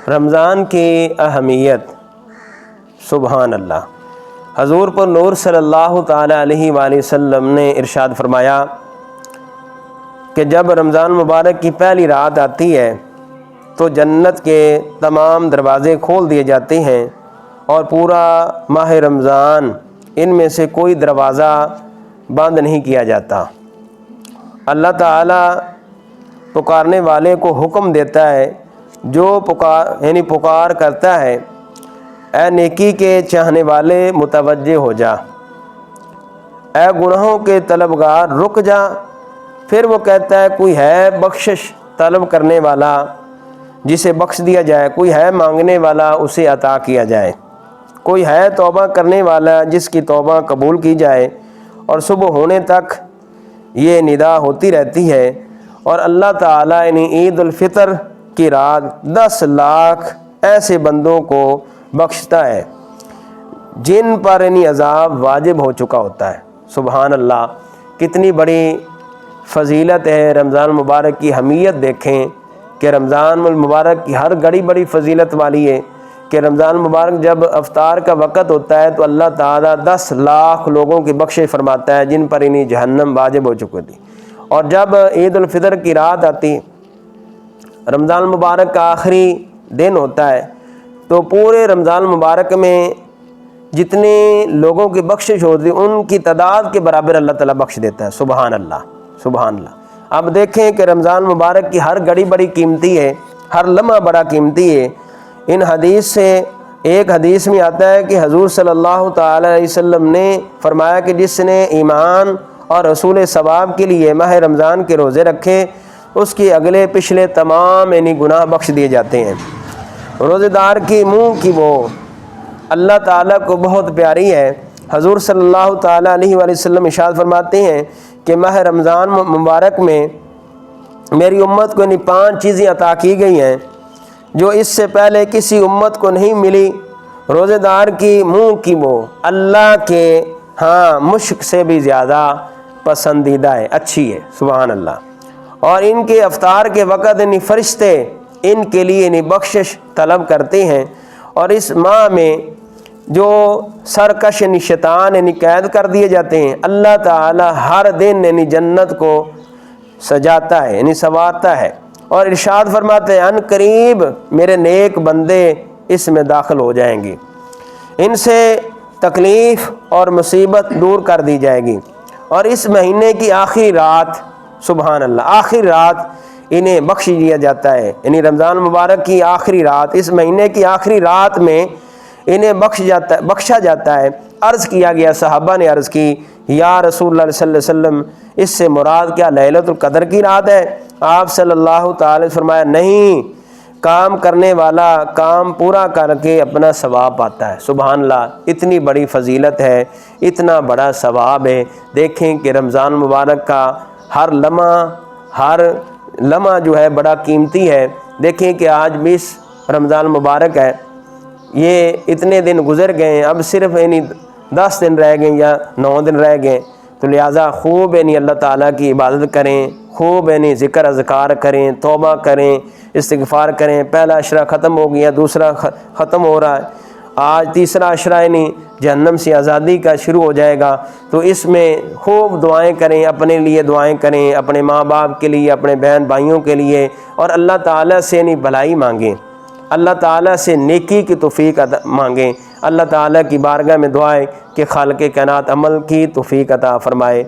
رمضان کی اہمیت، سبحان اللہ۔ حضور پر نور صلی اللہ تعالیٰ علیہ وآلہ وسلم نے ارشاد فرمایا کہ جب رمضان مبارک کی پہلی رات آتی ہے تو جنت کے تمام دروازے کھول دیے جاتے ہیں اور پورا ماہ رمضان ان میں سے کوئی دروازہ بند نہیں کیا جاتا۔ اللہ تعالیٰ پکارنے والے کو حکم دیتا ہے، جو پکار کرتا ہے، اے نیکی کے چاہنے والے متوجہ ہو جا، اے گناہوں کے طلبگار رک جا۔ پھر وہ کہتا ہے کوئی ہے بخشش طلب کرنے والا جسے بخش دیا جائے، کوئی ہے مانگنے والا اسے عطا کیا جائے، کوئی ہے توبہ کرنے والا جس کی توبہ قبول کی جائے۔ اور صبح ہونے تک یہ ندا ہوتی رہتی ہے اور اللہ تعالیٰ عید الفطر کی رات 10 لاکھ ایسے بندوں کو بخشتا ہے جن پر عذاب واجب ہو چکا ہوتا ہے۔ سبحان اللہ، کتنی بڑی فضیلت ہے رمضان مبارک کی۔ اہمیت دیکھیں کہ رمضان المبارک کی ہر گھڑی بڑی فضیلت والی ہے کہ رمضان مبارک جب افطار کا وقت ہوتا ہے تو اللہ تعالیٰ 10 لاکھ لوگوں کی بخشش فرماتا ہے جن پر جہنم واجب ہو چکی تھی۔ اور جب عید الفطر کی رات آتی، رمضان مبارک کا آخری دن ہوتا ہے، تو پورے رمضان مبارک میں جتنے لوگوں کی بخشش ہوتی ان کی تعداد کے برابر اللہ تعالیٰ بخش دیتا ہے۔ سبحان اللہ، سبحان اللہ۔ اب دیکھیں کہ رمضان مبارک کی ہر گھڑی بڑی قیمتی ہے، ہر لمحہ بڑا قیمتی ہے۔ ان حدیث سے ایک حدیث میں آتا ہے کہ حضور صلی اللہ تعالیٰ علیہ وسلم نے فرمایا کہ جس نے ایمان اور حصول ثواب کے لیے ماہ رمضان کے روزے رکھے اس کے اگلے پچھلے تمام گناہ بخش دیے جاتے ہیں۔ روزے دار کی منہ کی وہ اللہ تعالیٰ کو بہت پیاری ہے۔ حضور صلی اللہ تعالیٰ علیہ وآلہ وسلم ارشاد فرماتے ہیں کہ ماہ رمضان مبارک میں میری امت کو 5 چیزیں عطا کی گئی ہیں جو اس سے پہلے کسی امت کو نہیں ملی۔ روزے دار کی منہ کی وہ اللہ کے ہاں مشک سے بھی زیادہ پسندیدہ ہے، اچھی ہے۔ سبحان اللہ۔ اور ان کے افطار کے وقت فرشتے ان کے لیے بخشش طلب کرتے ہیں، اور اس ماہ میں جو سرکش شیطان قید کر دیے جاتے ہیں، اللہ تعالی ہر دن جنت کو سجاتا ہے سنوارتا ہے، اور ارشاد فرماتے ہیں ان قریب میرے نیک بندے اس میں داخل ہو جائیں گے، ان سے تکلیف اور مصیبت دور کر دی جائے گی۔ اور اس مہینے کی آخری رات، سبحان اللہ، آخری رات انہیں بخش دیا جاتا ہے، رمضان مبارک کی آخری رات، اس مہینے کی آخری رات میں انہیں بخشا جاتا ہے۔ عرض کیا گیا، صحابہ نے عرض کی یا رسول اللہ صلی اللہ علیہ وسلم اس سے مراد کیا لیلۃ القدر کی رات ہے؟ آپ صلی اللہ تعالی فرمایا نہیں، کام کرنے والا کام پورا کر کے اپنا ثواب پاتا ہے۔ سبحان اللہ، اتنی بڑی فضیلت ہے، اتنا بڑا ثواب ہے۔ دیکھیں کہ رمضان مبارک کا ہر لمحہ جو ہے بڑا قیمتی ہے۔ دیکھیں کہ آج 20 رمضان مبارک ہے، یہ اتنے دن گزر گئے ہیں، اب صرف 10 دن رہ گئے یا 9 دن رہ گئے، تو لہٰذا خوب اللہ تعالیٰ کی عبادت کریں، خوب ذکر اذکار کریں، توبہ کریں، استغفار کریں۔ پہلا عشرہ ختم ہو گیا، دوسرا ختم ہو رہا ہے، آج تیسرا عشرہ جہنم سے آزادی کا شروع ہو جائے گا، تو اس میں خوب دعائیں کریں، اپنے لیے دعائیں کریں، اپنے ماں باپ کے لیے، اپنے بہن بھائیوں کے لیے، اور اللہ تعالیٰ سے بھلائی مانگیں، اللہ تعالیٰ سے نیکی کی توفیق مانگیں، اللہ تعالیٰ کی بارگاہ میں دعائیں کہ خالق کائنات عمل کی توفیق عطا فرمائے۔